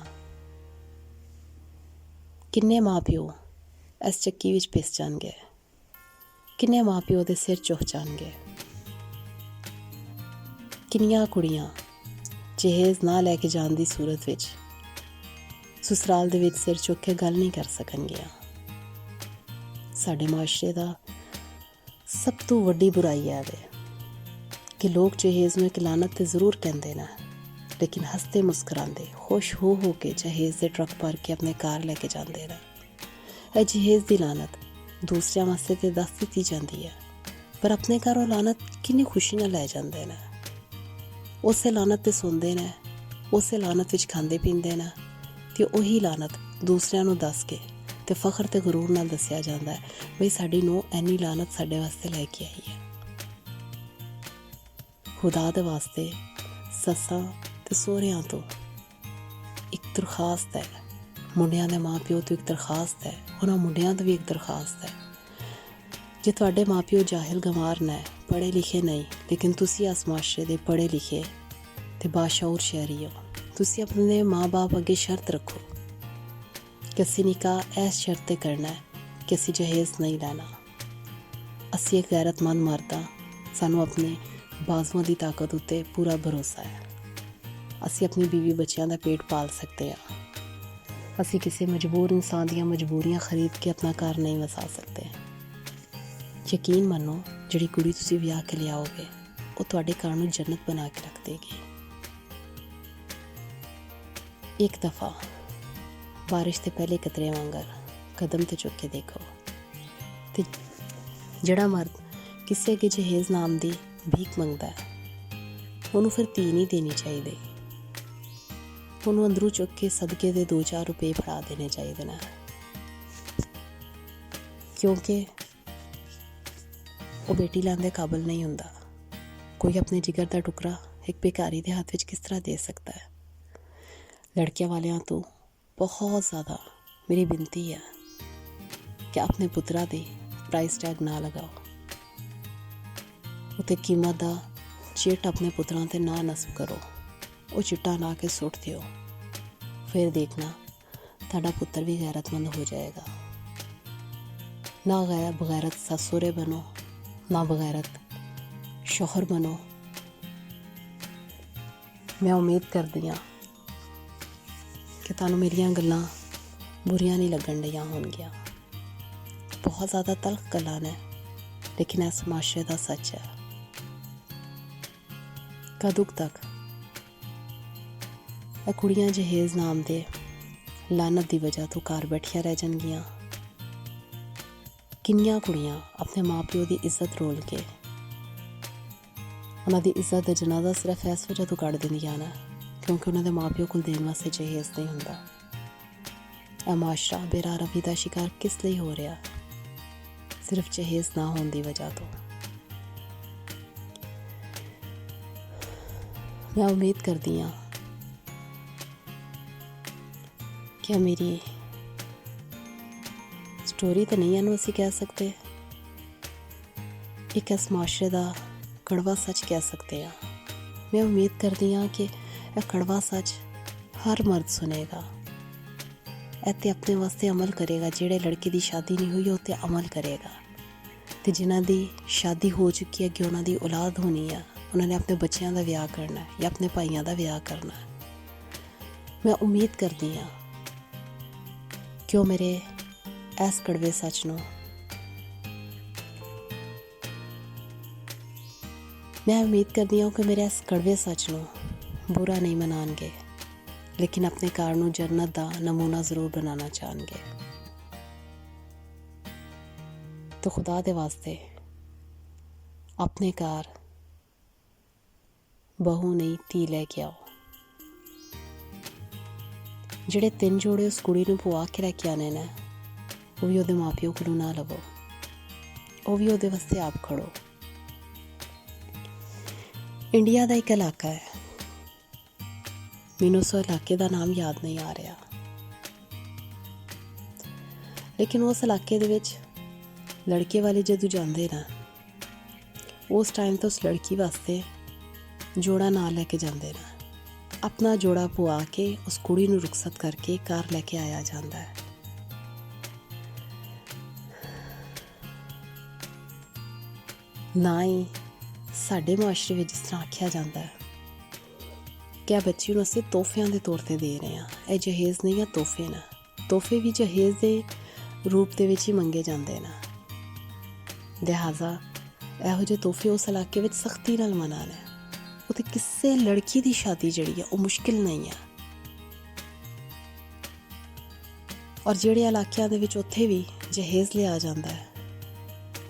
ਕਿੰਨੇ ਮਾਂ ਪਿਓ ਇਸ ਚੱਕੀ ਵਿੱਚ ਪਿਸ ਜਾਣਗੇ, ਕਿੰਨੇ ਮਾਂ ਪਿਓ ਦੇ ਸਿਰ ਚੁੱਕ ਜਾਣਗੇ। ਕਿੰਨੀਆਂ ਕੁੜੀਆਂ ਜਹੇਜ਼ ਨਾ ਲੈ ਕੇ ਜਾਣ ਦੀ ਸੂਰਤ ਵਿੱਚ ਸਸੁਰਾਲ ਦੇ ਵਿੱਚ ਸਿਰ ਚੁੱਕ ਕੇ ਗੱਲ ਨਹੀਂ ਕਰ ਸਕਣਗੀਆਂ। ਸਾਡੇ ਮਾਸ਼ਰੇ ਦਾ ਸਭ ਤੋਂ ਵੱਡੀ ਬੁਰਾਈ ਹੈ ਕਿ ਲੋਕ ਜਹੇਜ਼ ਨੂੰ ਇੱਕ ਲਾਨਤ ਤੇ ਜ਼ਰੂਰ ਕਹਿੰਦੇ ਨੇ, ਲੇਕਿਨ ਹੱਸਦੇ ਮੁਸਕਰਾਉਂਦੇ ਖੁਸ਼ ਹੋ ਕੇ ਜਹੇਜ਼ ਦੇ ਟਰੱਕ ਭਰ ਕੇ ਆਪਣੇ ਘਰ ਲੈ ਕੇ ਜਾਂਦੇ ਨੇ। ਇਹ ਜਹੇਜ਼ ਦੀ ਲਾਨਤ ਦੂਸਰਿਆਂ ਵਾਸਤੇ ਤੇ ਦੱਸ ਦਿੱਤੀ ਜਾਂਦੀ ਹੈ, ਪਰ ਆਪਣੇ ਘਰ ਉਹ ਲਾਨਤ ਕਿੰਨੀ ਖੁਸ਼ੀ ਨਾਲ ਲੈ ਜਾਂਦੇ ਨੇ। ਉਸੇ ਲਾਨਤ 'ਤੇ ਸੌਂਦੇ ਨੇ, ਉਸੇ ਲਾਨਤ ਵਿੱਚ ਖਾਂਦੇ ਪੀਂਦੇ ਨੇ, ਅਤੇ ਉਹੀ ਲਾਨਤ ਦੂਸਰਿਆਂ ਨੂੰ ਦੱਸ ਕੇ ਅਤੇ ਫਖਰ ਅਤੇ ਗਰੂਰ ਨਾਲ ਦੱਸਿਆ ਜਾਂਦਾ ਹੈ ਬਈ ਸਾਡੀ ਨੂੰਹ ਇੰਨੀ ਲਾਨਤ ਸਾਡੇ ਵਾਸਤੇ ਲੈ ਕੇ ਆਈ ਹੈ। ਖੁਦਾ ਦੇ ਵਾਸਤੇ ਸੱਸਾਂ ਅਤੇ ਸਹੁਰਿਆਂ ਤੋਂ ਇੱਕ ਦਰਖਾਸਤ ਹੈ, ਮੁੰਡਿਆਂ ਦੇ ਮਾਂ ਪਿਓ ਤੋਂ ਇੱਕ ਦਰਖਾਸਤ ਹੈ, ਉਹਨਾਂ ਮੁੰਡਿਆਂ ਤੋਂ ਵੀ ਇੱਕ ਦਰਖਾਸਤ ਹੈ। ਜੇ ਤੁਹਾਡੇ ਮਾਂ ਪਿਓ ਜਾਹਿਲ ਗੰਵਾਰ ਨੇ, ਪੜ੍ਹੇ ਲਿਖੇ ਨਹੀਂ, ਲੇਕਿਨ ਤੁਸੀਂ ਇਸ ਮਾਸ਼ਰੇ ਦੇ ਪੜ੍ਹੇ ਲਿਖੇ ਅਤੇ ਬਾਸ਼ਊਰ ਸ਼ਹਿਰੀ ਹੋ, ਤੁਸੀਂ ਆਪਣੇ ਮਾਂ ਬਾਪ ਅੱਗੇ ਸ਼ਰਤ ਰੱਖੋ ਕਿ ਅਸੀਂ ਨਿਕਾਹ ਇਸ ਸ਼ਰਤ 'ਤੇ ਕਰਨਾ ਹੈ ਕਿ ਅਸੀਂ ਜਹੇਜ਼ ਨਹੀਂ ਲੈਣਾ। ਅਸੀਂ ਇੱਕ ਗੈਰਤਮੰਦ ਮਰਦ ਹਾਂ, ਸਾਨੂੰ ਆਪਣੇ ਬਾਜ਼ੂਆਂ ਦੀ ਤਾਕਤ ਉੱਤੇ ਪੂਰਾ ਭਰੋਸਾ ਹੈ। ਅਸੀਂ ਆਪਣੀ ਬੀਵੀ ਬੱਚਿਆਂ ਦਾ ਪੇਟ ਪਾਲ ਸਕਦੇ ਹਾਂ। ਅਸੀਂ ਕਿਸੇ ਮਜਬੂਰ ਇਨਸਾਨ ਦੀਆਂ ਮਜਬੂਰੀਆਂ ਖਰੀਦ ਕੇ ਆਪਣਾ ਘਰ ਨਹੀਂ ਵਸਾ ਸਕਦੇ। ਯਕੀਨ ਮੰਨੋ, ਜਿਹੜੀ ਕੁੜੀ ਤੁਸੀਂ ਵਿਆਹ ਕੇ ਲਿਆਓਗੇ ਉਹ ਤੁਹਾਡੇ ਘਰ ਨੂੰ ਜੰਨਤ ਬਣਾ ਕੇ ਰੱਖ ਦੇਗੀ। ਇੱਕ ਦਫਾ ਬਾਰਿਸ਼ ਦੇ ਪਹਿਲੇ ਕਤਰੇ ਵਾਂਗਰ ਕਦਮ 'ਤੇ ਚੁੱਕ ਕੇ ਦੇਖੋ, ਅਤੇ ਜਿਹੜਾ ਮਰਦ ਕਿਸੇ ਅੱਗੇ ਜਹੇਜ਼ ਨਾਮ ਦੀ ਭੀਖ ਮੰਗਦਾ ਹੈ ਉਹਨੂੰ ਫਿਰ ਧੀ ਨਹੀਂ ਦੇਣੀ ਚਾਹੀਦੀ। ਉਹਨੂੰ ਅੰਦਰੋਂ ਚੁੱਕ ਕੇ ਸਦਕੇ ਦੇ 2-4 ਰੁਪਏ ਫੜਾ ਦੇਣੇ ਚਾਹੀਦੇ ਨੇ। ਕਿਉਂਕਿ ਉਹ ਬੇਟੀ ਲੈਣ ਦੇ ਕਾਬਿਲ ਨਹੀਂ ਹੁੰਦਾ। ਕੋਈ ਆਪਣੇ ਜਿਗਰ ਦਾ ਟੁਕੜਾ ਇੱਕ ਭਿਖਾਰੀ ਦੇ ਹੱਥ ਵਿੱਚ ਕਿਸ ਤਰ੍ਹਾਂ ਦੇ ਸਕਦਾ ਹੈ। ਲੜਕਿਆਂ ਵਾਲਿਆਂ ਤੋਂ ਬਹੁਤ ਜ਼ਿਆਦਾ ਮੇਰੀ ਬੇਨਤੀ ਹੈ ਕਿ ਆਪਣੇ ਪੁੱਤਰਾਂ ਦੇ ਪ੍ਰਾਈਸ ਟੈਗ ਨਾ ਲਗਾਓ, ਉੱਤੇ ਕੀਮਤ ਦਾ ਚਿੱਟ ਆਪਣੇ ਪੁੱਤਰਾਂ 'ਤੇ ਨਾ ਨਸਬ ਕਰੋ। ਉਹ ਚਿੱਟਾ ਲਾ ਕੇ ਸੁੱਟ ਦਿਓ, ਫਿਰ ਦੇਖਣਾ ਤੁਹਾਡਾ ਪੁੱਤਰ ਵੀ ਗੈਰਤਮੰਦ ਹੋ ਜਾਏਗਾ। ਨਾ ਬਗੈਰਤ ਸੱਸ ਸਹੁਰੇ ਬਣੋ, ਨਾ ਬਗੈਰਤ ਸ਼ੌਹਰ ਬਣੋ। ਮੈਂ ਉਮੀਦ ਕਰਦੀ ਹਾਂ ਕਿ ਤੁਹਾਨੂੰ ਮੇਰੀਆਂ ਗੱਲਾਂ ਬੁਰੀਆਂ ਨਹੀਂ ਲੱਗਣ ਡਈਆਂ ਹੋਣਗੀਆਂ। ਬਹੁਤ ਜ਼ਿਆਦਾ ਤਲਖ ਗੱਲਾਂ ਨੇ, ਲੇਕਿਨ ਇਸ ਮਾਸ਼ਰੇ ਦਾ ਸੱਚ ਹੈ। ਕਦੋਂ ਤੱਕ ਇਹ ਕੁੜੀਆਂ ਜਹੇਜ਼ ਨਾਮ ਦੇ ਲਾਨਤ ਦੀ ਵਜ੍ਹਾ ਤੋਂ ਘਰ ਬੈਠੀਆਂ ਰਹਿ ਜਾਣਗੀਆਂ? ਕਿੰਨੀਆਂ ਕੁੜੀਆਂ ਆਪਣੇ ਮਾਂ ਪਿਓ ਦੀ ਇੱਜ਼ਤ ਰੋਲ ਕੇ ਉਹਨਾਂ ਦੀ ਇੱਜ਼ਤ ਦਾ ਜਨਾਜ਼ਾ ਸਿਰਫ ਇਸ ਵਜ੍ਹਾ ਤੋਂ ਕੱਢ ਦਿੰਦੀਆਂ ਨੇ ਕਿਉਂਕਿ ਉਹਨਾਂ ਦੇ ਮਾਂ ਪਿਓ ਕੋਲ ਦੇਣ ਵਾਸਤੇ ਜਹੇਜ਼ ਨਹੀਂ ਹੁੰਦਾ। ਇਹ ਮਾਸ਼ਰਾ ਬੇਰਾਰਵੀ ਦਾ ਸ਼ਿਕਾਰ ਕਿਸ ਲਈ ਹੋ ਰਿਹਾ? ਸਿਰਫ ਜਹੇਜ਼ ਨਾ ਹੋਣ ਦੀ ਵਜ੍ਹਾ ਤੋਂ। ਮੈਂ ਉਮੀਦ ਕਰਦੀ ਹਾਂ ਕਿ ਮੇਰੀ ਸਟੋਰੀ ਤਾਂ ਨਹੀਂ ਇਹਨੂੰ ਅਸੀਂ ਕਹਿ ਸਕਦੇ, ਇੱਕ ਇਸ ਮਾਸ਼ਰੇ ਦਾ ਕੜਵਾ ਸੱਚ ਕਹਿ ਸਕਦੇ ਹਾਂ। ਮੈਂ ਉਮੀਦ ਕਰਦੀ ਹਾਂ ਕਿ ਇਹ ਕੜਵਾ ਸੱਚ ਹਰ ਮਰਦ ਸੁਣੇਗਾ, ਇੱਥੇ ਆਪਣੇ ਵਾਸਤੇ ਅਮਲ ਕਰੇਗਾ। ਜਿਹੜੇ ਲੜਕੀ ਦੀ ਸ਼ਾਦੀ ਨਹੀਂ ਹੋਈ ਉਹ 'ਤੇ ਅਮਲ ਕਰੇਗਾ, ਅਤੇ ਜਿਨ੍ਹਾਂ ਦੀ ਸ਼ਾਦੀ ਹੋ ਚੁੱਕੀ ਹੈ ਕਿ ਉਹਨਾਂ ਦੀ ਔਲਾਦ ਹੋਣੀ ਆ, ਉਹਨਾਂ ਨੇ ਆਪਣੇ ਬੱਚਿਆਂ ਦਾ ਵਿਆਹ ਕਰਨਾ ਜਾਂ ਆਪਣੇ ਭਾਈਆਂ ਦਾ ਵਿਆਹ ਕਰਨਾ। ਮੈਂ ਉਮੀਦ ਕਰਦੀ ਹਾਂ ਕਿ ਉਹ ਮੇਰੇ ਇਸ ਕੜਵੇ ਸੱਚ ਨੂੰ ਬੁਰਾ ਨਹੀਂ ਮਨਾਉਣਗੇ, ਲੇਕਿਨ ਆਪਣੇ ਘਰ ਨੂੰ ਜੰਨਤ ਦਾ ਨਮੂਨਾ ਜ਼ਰੂਰ ਬਣਾਉਣਾ ਚਾਹਣਗੇ। ਤਾਂ ਖੁਦਾ ਦੇ ਵਾਸਤੇ ਆਪਣੇ ਘਰ ਬਹੂ ਨਹੀਂ ਧੀ ਲੈ ਕੇ ਆਓ। ਜਿਹੜੇ 3 ਜੋੜੇ ਉਸ ਕੁੜੀ ਨੂੰ ਪਵਾ ਕੇ ਲੈ ਕੇ ਆਣੇ ਨੇ, ਉਹ ਵੀ ਉਹਦੇ ਮਾਂ ਪਿਓ ਕੋਲੋਂ ਨਾ ਲਵੋ, ਉਹ ਵੀ ਉਹਦੇ ਵਾਸਤੇ ਆਪ ਖੜੋ। ਇੰਡੀਆ ਦਾ ਇੱਕ ਇਲਾਕਾ ਹੈ, ਮੈਨੂੰ ਉਸ ਇਲਾਕੇ ਦਾ ਨਾਮ ਯਾਦ ਨਹੀਂ ਆ ਰਿਹਾ, ਲੇਕਿਨ ਉਸ ਇਲਾਕੇ ਦੇ ਵਿੱਚ ਲੜਕੇ ਵਾਲੇ ਜਦੋਂ ਜਾਂਦੇ ਨਾ, ਉਸ ਟਾਈਮ ਤੋਂ ਉਸ ਲੜਕੀ ਵਾਸਤੇ ਜੋੜਾ ਨਾਲ ਲੈ ਕੇ ਜਾਂਦੇ ਨਾ। ਆਪਣਾ ਜੋੜਾ ਪਵਾ ਕੇ ਉਸ ਕੁੜੀ ਨੂੰ ਰੁਖਸਤ ਕਰਕੇ ਘਰ ਲੈ ਕੇ ਆਇਆ ਜਾਂਦਾ ਹੈ। ਨਾ ਹੀ ਸਾਡੇ ਮੁਆਸ਼ਰੇ ਵਿੱਚ ਜਿਸ ਤਰ੍ਹਾਂ ਆਖਿਆ ਜਾਂਦਾ ਹੈ ਕਿ ਇਹ ਬੱਚੀ ਨੂੰ ਅਸੀਂ ਤੋਹਫਿਆਂ ਦੇ ਤੌਰ 'ਤੇ ਦੇ ਰਹੇ ਹਾਂ। ਇਹ ਜਹੇਜ਼ ਨਹੀਂ ਆ, ਤੋਹਫੇ ਨਾ। ਤੋਹਫੇ ਵੀ ਜਹੇਜ਼ ਦੇ ਰੂਪ ਦੇ ਵਿੱਚ ਹੀ ਮੰਗੇ ਜਾਂਦੇ ਨੇ। ਲਿਹਾਜ਼ਾ ਇਹੋ ਜਿਹੇ ਤੋਹਫੇ ਉਸ ਇਲਾਕੇ ਵਿੱਚ ਸਖਤੀ ਨਾਲ ਮਨਾ ਨੇ। ਉੱਥੇ ਕਿਸੇ ਲੜਕੀ ਦੀ ਸ਼ਾਦੀ ਜਿਹੜੀ ਆ ਉਹ ਮੁਸ਼ਕਿਲ ਨਹੀਂ ਆ। ਔਰ ਜਿਹੜੇ ਇਲਾਕਿਆਂ ਦੇ ਵਿੱਚ ਉੱਥੇ ਵੀ ਜਹੇਜ਼ ਲਿਆ ਜਾਂਦਾ ਹੈ,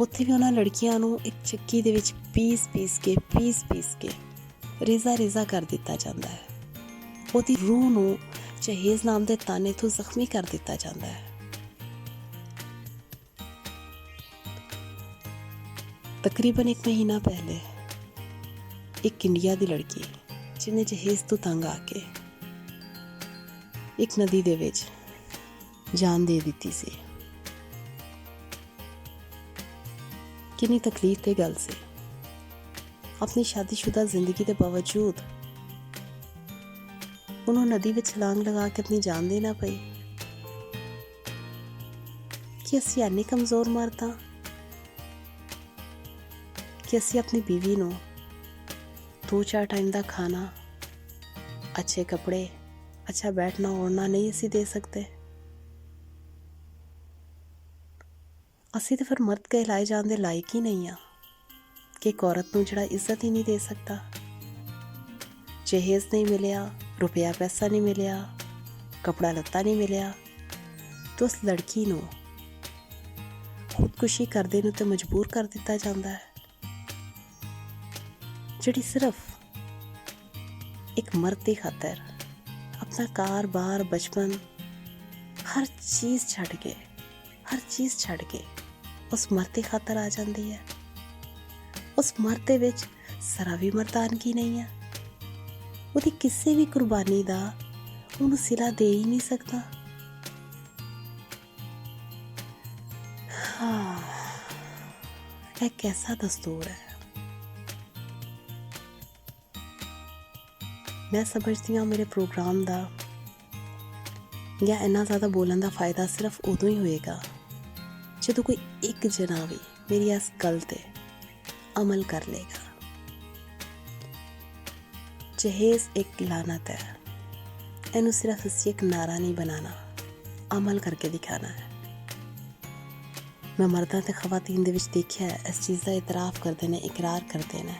ਉੱਥੇ ਵੀ ਉਹਨਾਂ ਲੜਕੀਆਂ ਨੂੰ ਇੱਕ ਚੱਕੀ ਦੇ ਵਿੱਚ ਪੀਸ ਕੇ ਰੇਜ਼ਾ ਕਰ ਦਿੱਤਾ ਜਾਂਦਾ ਹੈ। ਉਹਦੀ ਰੂਹ ਨੂੰ ਜਹੇਜ਼ ਨਾਮ ਦੇ ਤਾਨੇ ਤੋਂ ਜ਼ਖਮੀ ਕਰ ਦਿੱਤਾ ਜਾਂਦਾ ਹੈ। ਤਕਰੀਬਨ 1 ਮਹੀਨਾ ਪਹਿਲੇ ਇੱਕ ਇੰਡੀਆ ਦੀ ਲੜਕੀ ਜਿਹਨੇ ਜਹੇਜ਼ ਤੋਂ ਤੰਗ ਆ ਕੇ ਇੱਕ ਨਦੀ ਦੇ ਵਿੱਚ ਜਾਨ ਦੇ ਦਿੱਤੀ ਸੀ। ਕਿੰਨੀ ਤਕਲੀਫ ਦੀ ਗੱਲ ਸੀ। ਆਪਣੀ ਸ਼ਾਦੀशुदा ਜ਼ਿੰਦਗੀ ਦੇ ਬਾਵਜੂਦ ਉਹਨੂੰ ਨਦੀ ਵਿੱਚ ਛਲਾਂਗ ਲਗਾ ਕੇ ਆਪਣੀ ਜਾਨ ਦੇਣਾ ਪਈ। ਕਿ ਅਸੀਂ ਇੰਨੇ ਕਮਜ਼ੋਰ ਮਰਦ ਹਾਂ ਕਿ ਅਸੀਂ ਆਪਣੀ ਬੀਵੀ ਨੂੰ 2-4 ਟਾਈਮ ਦਾ ਖਾਣਾ, ਅੱਛੇ ਕੱਪੜੇ, ਅੱਛਾ ਬੈਠਣਾ ਉੜਨਾ ਨਹੀਂ ਅਸੀਂ ਦੇ ਸਕਦੇ। ਅਸੀਂ ਤਾਂ ਫਿਰ ਮਰਦ ਕਹਿਲਾਏ ਜਾਣ ਦੇ ਲਾਇਕ ਹੀ ਨਹੀਂ ਆ ਕਿ ਇੱਕ ਔਰਤ ਨੂੰ ਜਿਹੜਾ ਇੱਜ਼ਤ ਹੀ ਨਹੀਂ ਦੇ ਸਕਦਾ। ਜਹੇਜ਼ ਨਹੀਂ ਮਿਲਿਆ, ਰੁਪਇਆ ਪੈਸਾ ਨਹੀਂ ਮਿਲਿਆ, ਕੱਪੜਾ ਲੱਤਾ ਨਹੀਂ ਮਿਲਿਆ, ਤਾਂ ਉਸ ਲੜਕੀ ਨੂੰ ਖੁਦਕੁਸ਼ੀ ਕਰਦੇ ਨੂੰ ਤਾਂ ਮਜਬੂਰ ਕਰ ਦਿੱਤਾ ਜਾਂਦਾ ਹੈ, ਜਿਹੜੀ ਸਿਰਫ ਇੱਕ ਮਰਦ ਦੀ ਖਾਤਰ ਆਪਣਾ ਕਾਰ-ਬਾਰ, ਬਚਪਨ, ਹਰ ਚੀਜ਼ ਛੱਡ ਕੇ ਉਸ ਮਰਦ ਦੀ ਖਾਤਰ ਆ ਜਾਂਦੀ ਹੈ। ਉਸ ਮਰਦ ਦੇ ਵਿੱਚ ਜ਼ਰਾ ਵੀ ਮਰਦਾਨਗੀ ਨਹੀਂ ਹੈ। ਉਹਦੀ ਕਿਸੇ ਵੀ ਕੁਰਬਾਨੀ ਦਾ ਉਹਨੂੰ ਸਿਲਾ ਦੇ ਹੀ ਨਹੀਂ ਸਕਦਾ। ਹਾਂ, ਇਹ ਕੈਸਾ ਦਸਤੂਰ ਹੈ। ਮੈਂ ਸਮਝਦੀ ਹਾਂ ਮੇਰੇ ਪ੍ਰੋਗਰਾਮ ਦਾ ਜਾਂ ਇੰਨਾ ਜ਼ਿਆਦਾ ਬੋਲਣ ਦਾ ਫਾਇਦਾ ਸਿਰਫ ਉਦੋਂ ਹੀ ਹੋਏਗਾ ਜਦੋਂ ਕੋਈ ਇੱਕ ਜਣਾ ਵੀ ਮੇਰੀ ਇਸ ਗੱਲ 'ਤੇ ਅਮਲ ਕਰ ਲੇਗਾ। ਜਹੇਜ਼ ਇੱਕ ਲਾਨਤ ਹੈ। ਇਹਨੂੰ ਸਿਰਫ ਅਸੀਂ ਇੱਕ ਨਾਰਾ ਨਹੀਂ ਬਣਾਉਣਾ, ਅਮਲ ਕਰਕੇ ਦਿਖਾਣਾ ਹੈ। ਮੈਂ ਮਰਦਾਂ ਅਤੇ ਖਵਾਤੀਨ ਦੇ ਵਿੱਚ ਦੇਖਿਆ ਹੈ, ਇਸ ਚੀਜ਼ ਦਾ ਇਤਰਾਫ ਕਰਦੇ ਨੇ, ਇਕਰਾਰ ਕਰਦੇ ਨੇ,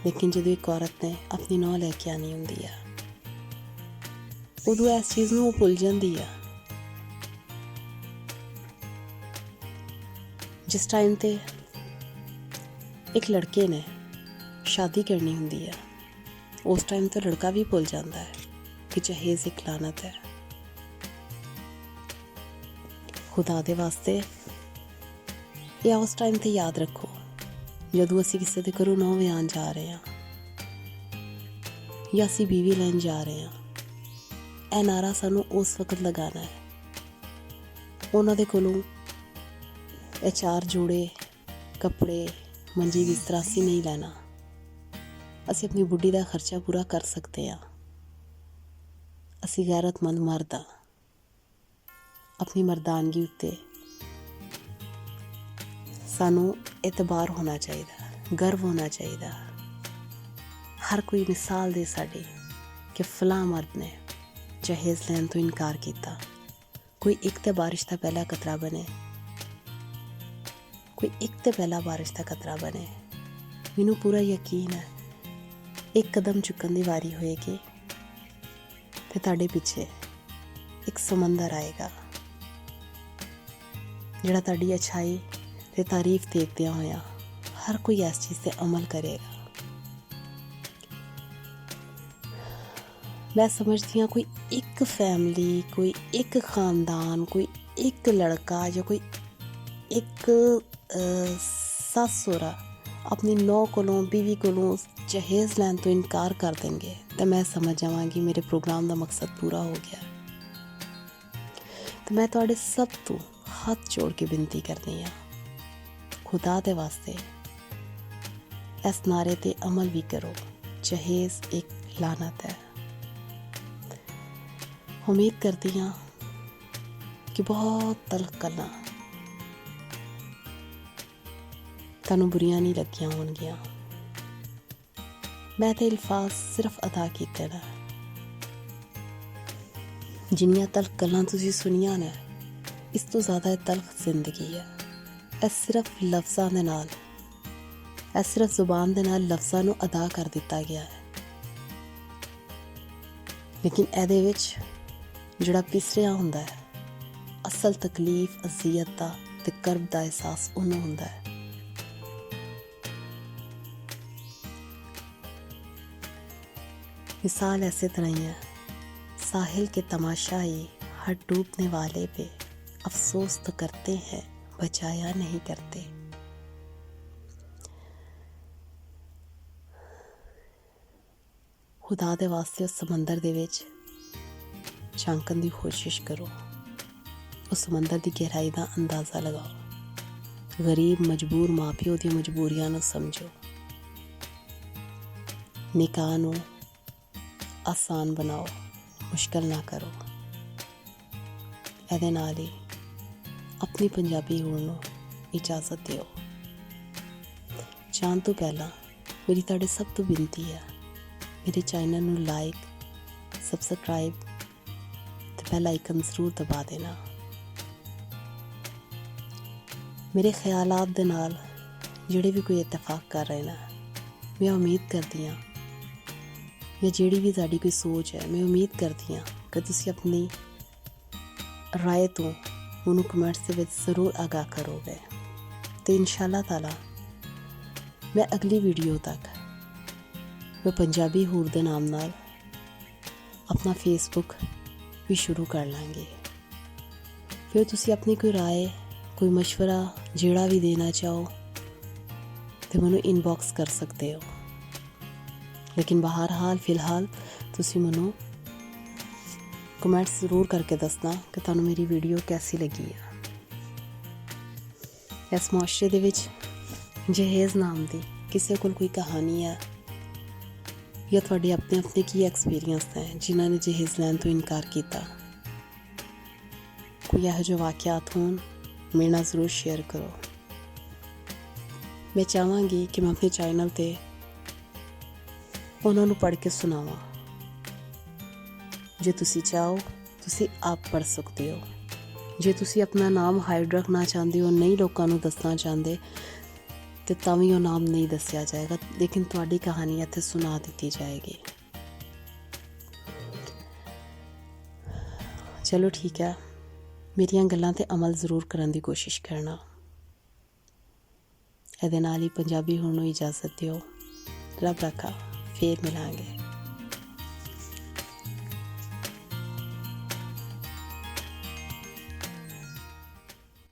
ਲੇਕਿਨ ਜਦੋਂ ਇੱਕ ਔਰਤ ਨੇ ਆਪਣੀ ਨੌਂ ਲੈ ਕੇ ਆਉਣੀ ਹੁੰਦੀ ਆ, ਉਦੋਂ ਇਸ ਚੀਜ਼ ਨੂੰ ਉਹ ਭੁੱਲ ਜਾਂਦੀ ਆ। ਜਿਸ ਟਾਈਮ 'ਤੇ ਇੱਕ ਲੜਕੇ ਨੇ ਸ਼ਾਦੀ ਕਰਨੀ ਹੁੰਦੀ ਆ, ਉਸ ਟਾਈਮ ਤੋਂ ਲੜਕਾ ਵੀ ਭੁੱਲ ਜਾਂਦਾ ਹੈ ਕਿ ਜਹੇਜ਼ ਇੱਕ ਲਾਨਤ ਹੈ। ਖੁਦਾ ਦੇ ਵਾਸਤੇ ਇਹ ਉਸ ਟਾਈਮ 'ਤੇ ਯਾਦ ਰੱਖੋ ਜਦੋਂ ਅਸੀਂ ਕਿਸੇ ਦੇ ਘਰੋਂ ਨਹੁੰ ਵਿਆਹੁਣ ਜਾ ਰਹੇ ਹਾਂ ਜਾਂ ਅਸੀਂ ਬੀਵੀ ਲੈਣ ਜਾ ਰਹੇ ਹਾਂ। ਇਹ ਨਾਰਾ ਸਾਨੂੰ ਉਸ ਵਕਤ ਲਗਾਉਣਾ ਹੈ। ਉਹਨਾਂ ਦੇ ਕੋਲੋਂ ਇਹ 4 ਜੋੜੇ ਕੱਪੜੇ, ਮੰਜੀ, ਬਿਸਤਰਾ ਅਸੀਂ ਨਹੀਂ ਲੈਣਾ। ਅਸੀਂ ਆਪਣੀ ਬੁੱਢੀ ਦਾ ਖਰਚਾ ਪੂਰਾ ਕਰ ਸਕਦੇ ਹਾਂ। ਅਸੀਂ ਗੈਰਤਮੰਦ ਮਰਦ ਹਾਂ। ਆਪਣੀ ਮਰਦਾਨਗੀ ਉੱਤੇ ਸਾਨੂੰ ਇਤਬਾਰ ਹੋਣਾ ਚਾਹੀਦਾ, ਗਰਵ ਹੋਣਾ ਚਾਹੀਦਾ। ਹਰ ਕੋਈ ਮਿਸਾਲ ਦੇ ਸਾਡੇ ਕਿ ਫਲਾਂ ਮਰਦ ਨੇ ਜਹੇਜ਼ ਲੈਣ ਤੋਂ ਇਨਕਾਰ ਕੀਤਾ। ਕੋਈ ਇੱਕ ਤੇ ਬਾਰਿਸ਼ ਦਾ ਪਹਿਲਾ ਕਤਰਾ ਬਣੇ, ਕੋਈ ਇੱਕ ਤੇ ਪਹਿਲਾ ਬਾਰਿਸ਼ ਦਾ ਕਤਰਾ ਬਣੇ। ਮੈਨੂੰ ਪੂਰਾ ਯਕੀਨ ਹੈ ਇੱਕ ਕਦਮ ਚੁੱਕਣ ਦੀ ਵਾਰੀ ਹੋਏਗੀ ਤੇ ਤੁਹਾਡੇ ਪਿੱਛੇ ਇੱਕ ਸਮੁੰਦਰ ਆਏਗਾ ਜਿਹੜਾ ਤੁਹਾਡੀ ਅੱਛਾਈ ਤੇ ਤਾਰੀਫ ਦੇਖਦਿਆਂ ਹੋਇਆ ਹਰ ਕੋਈ ਇਸ ਚੀਜ਼ 'ਤੇ ਅਮਲ ਕਰੇਗਾ। ਮੈਂ ਸਮਝਦੀ ਹਾਂ ਕੋਈ ਇੱਕ ਫੈਮਿਲੀ, ਕੋਈ ਇੱਕ ਖਾਨਦਾਨ, ਕੋਈ ਇੱਕ ਲੜਕਾ ਜਾਂ ਕੋਈ ਇੱਕ ਸੱਸ ਸਹੁਰਾ ਆਪਣੀ ਨੌਂ ਕੋਲੋਂ, ਬੀਵੀ ਕੋਲੋਂ ਜਹੇਜ਼ ਲੈਣ ਤੋਂ ਇਨਕਾਰ ਕਰ ਦੇਣਗੇ ਤਾਂ ਮੈਂ ਸਮਝ ਜਾਵਾਂਗੀ ਮੇਰੇ ਪ੍ਰੋਗਰਾਮ ਦਾ ਮਕਸਦ ਪੂਰਾ ਹੋ ਗਿਆ। ਤੇ ਮੈਂ ਤੁਹਾਡੇ ਸਭ ਤੋਂ ਹੱਥ ਜੋੜ ਕੇ ਬੇਨਤੀ ਕਰਦੀ ਹਾਂ, ਖੁਦਾ ਦੇ ਵਾਸਤੇ ਇਸ ਨਾਰੇ 'ਤੇ ਅਮਲ ਵੀ ਕਰੋ। ਜਹੇਜ਼ ਇੱਕ ਲਾਨਤ ਹੈ। ਉਮੀਦ ਕਰਦੀ ਹਾਂ ਕਿ ਬਹੁਤ ਤਲਖ ਗੱਲਾਂ ਤੁਹਾਨੂੰ ਬੁਰੀਆਂ ਨਹੀਂ ਲੱਗੀਆਂ ਹੋਣਗੀਆਂ। ਮੈਂ ਤਾਂ ਅਲਫਾਜ਼ ਸਿਰਫ ਅਦਾ ਕੀਤੇ ਨੇ। ਜਿੰਨੀਆਂ ਤਲਖ ਗੱਲਾਂ ਤੁਸੀਂ ਸੁਣੀਆਂ ਨੇ, ਇਸ ਤੋਂ ਜ਼ਿਆਦਾ ਤਲਖ ਜ਼ਿੰਦਗੀ ਹੈ। ਇਹ ਸਿਰਫ ਲਫ਼ਜ਼ਾਂ ਦੇ ਨਾਲ, ਇਹ ਸਿਰਫ ਜ਼ੁਬਾਨ ਦੇ ਨਾਲ ਲਫ਼ਜ਼ਾਂ ਨੂੰ ਅਦਾ ਕਰ ਦਿੱਤਾ ਗਿਆ ਹੈ, ਲੇਕਿਨ ਇਹਦੇ ਵਿੱਚ ਜਿਹੜਾ ਪਿਸਰਿਆ ਹੁੰਦਾ ਹੈ, ਅਸਲ ਤਕਲੀਫ, ਅਜ਼ੀਅਤ ਦਾ ਤੇ ਕਰਬ ਦਾ ਅਹਿਸਾਸ ਉਹਨੂੰ ਹੁੰਦਾ ਹੈ। मिसाल ऐसे तरह ही है, साहिल के तमाशाई हर डूबने वाले पे अफसोस तो करते हैं, बचाया नहीं करते। खुदा दे वास्ते उस समंदर दे विच झांकन दी कोशिश करो, उस समंदर दी गहराई दा अंदाज़ा लगाओ। गरीब मजबूर माँ प्यो दी मजबूरियां नूं समझो। निकाह नूं आसान बनाओ, मुश्किल ना करो। ਇਹਦੇ ਨਾਲ ਹੀ ਆਪਣੀ ਪੰਜਾਬੀ ਹੋਣ ਨੂੰ ਇਜਾਜ਼ਤ ਦਿਓ। ਜਾਣ ਤੋਂ ਪਹਿਲਾਂ ਮੇਰੀ ਤੁਹਾਡੇ ਸਭ ਤੋਂ ਬੇਨਤੀ ਹੈ, ਮੇਰੇ ਚੈਨਲ ਨੂੰ ਲਾਈਕ, ਸਬਸਕ੍ਰਾਈਬ ਤੇ ਬੈਲ ਆਈਕਨ ਜ਼ਰੂਰ ਦਬਾ ਦੇਣਾ। ਮੇਰੇ ਖਿਆਲਾਤ ਦੇ ਨਾਲ ਜਿਹੜੇ ਵੀ ਕੋਈ ਇਤਫਾਕ ਕਰ ਰਹੇ ਨੇ, ਮੈਂ ਉਮੀਦ ਕਰਦੀ ਹਾਂ, ਜਾਂ ਜਿਹੜੀ ਵੀ ਸਾਡੀ ਕੋਈ ਸੋਚ ਹੈ, ਮੈਂ ਉਮੀਦ ਕਰਦੀ ਹਾਂ ਕਿ ਤੁਸੀਂ ਆਪਣੀ ਰਾਏ ਤੋਂ ਉਹਨੂੰ ਕਮੈਂਟਸ ਦੇ ਵਿੱਚ ਜ਼ਰੂਰ ਆਗਾਹ ਕਰੋਗੇ। ਅਤੇ ਇਨਸ਼ਾ ਅੱਲਾਹ ਤਾਲਾ ਮੈਂ ਅਗਲੀ ਵੀਡੀਓ ਤੱਕ ਮੈਂ ਪੰਜਾਬੀ ਹੂਰ ਦੇ ਨਾਮ ਨਾਲ ਆਪਣਾ ਫੇਸਬੁੱਕ ਵੀ ਸ਼ੁਰੂ ਕਰ ਲਾਂਗੀ। ਫਿਰ ਤੁਸੀਂ ਆਪਣੀ ਕੋਈ ਰਾਏ ਕੋਈ ਮਸ਼ਵਰਾ ਜਿਹੜਾ ਵੀ ਦੇਣਾ ਚਾਹੋ ਤੇ ਮੈਨੂੰ ਇਨਬਾਕਸ ਕਰ ਸਕਦੇ ਹੋ। ਲੇਕਿਨ ਬਹਰਹਾਲ ਫਿਲਹਾਲ ਤੁਸੀਂ ਮੈਨੂੰ ਕਮੈਂਟਸ ਜ਼ਰੂਰ ਕਰਕੇ ਦੱਸਣਾ ਕਿ ਤੁਹਾਨੂੰ ਮੇਰੀ ਵੀਡੀਓ ਕੈਸੀ ਲੱਗੀ ਆ। ਇਸ ਮੁਆਸ਼ਰੇ ਦੇ ਵਿੱਚ ਜਹੇਜ਼ ਨਾਮ ਦੀ ਕਿਸੇ ਕੋਲ ਕੋਈ ਕਹਾਣੀ ਹੈ ਜਾਂ ਤੁਹਾਡੇ ਆਪਣੇ ਕੀ ਐਕਸਪੀਰੀਅੰਸ ਹੈ ਜਿਨ੍ਹਾਂ ਨੇ ਜਹੇਜ਼ ਲੈਣ ਤੋਂ ਇਨਕਾਰ ਕੀਤਾ, ਕੋਈ ਇਹੋ ਜਿਹੇ ਵਾਕਿਆਤ ਹੋਣ ਮੇਰੇ ਨਾਲ ਜ਼ਰੂਰ ਸ਼ੇਅਰ ਕਰੋ। ਮੈਂ ਚਾਹਾਂਗੀ ਕਿ ਮੈਂ ਆਪਣੇ ਚੈਨਲ 'ਤੇ ਉਹਨਾਂ ਨੂੰ ਪੜ੍ਹ ਕੇ ਸੁਣਾਵਾਂ। ਜੇ ਤੁਸੀਂ ਚਾਹੋ ਤੁਸੀਂ ਆਪ ਪੜ੍ਹ ਸਕਦੇ ਹੋ। ਜੇ ਤੁਸੀਂ ਆਪਣਾ ਨਾਮ ਹਾਈਡ ਰੱਖਣਾ ਚਾਹੁੰਦੇ ਹੋ, ਨਹੀਂ ਲੋਕਾਂ ਨੂੰ ਦੱਸਣਾ ਚਾਹੁੰਦੇ, ਤੇ ਤਾਂ ਵੀ ਉਹ ਨਾਮ ਨਹੀਂ ਦੱਸਿਆ ਜਾਏਗਾ, ਲੇਕਿਨ ਤੁਹਾਡੀ ਕਹਾਣੀ ਇੱਥੇ ਸੁਣਾ ਦਿੱਤੀ ਜਾਏਗੀ। ਚਲੋ ਠੀਕ ਹੈ, ਮੇਰੀਆਂ ਗੱਲਾਂ 'ਤੇ ਅਮਲ ਜ਼ਰੂਰ ਕਰਨ ਦੀ ਕੋਸ਼ਿਸ਼ ਕਰਨਾ। ਇਹਦੇ ਨਾਲ ਹੀ ਪੰਜਾਬੀ ਹੋਣ ਨੂੰ ਇਜਾਜ਼ਤ ਦਿਓ। ਰੱਬ ਰੱਖਾ, ਫੇਰ ਮਿਲਾਂਗੇ।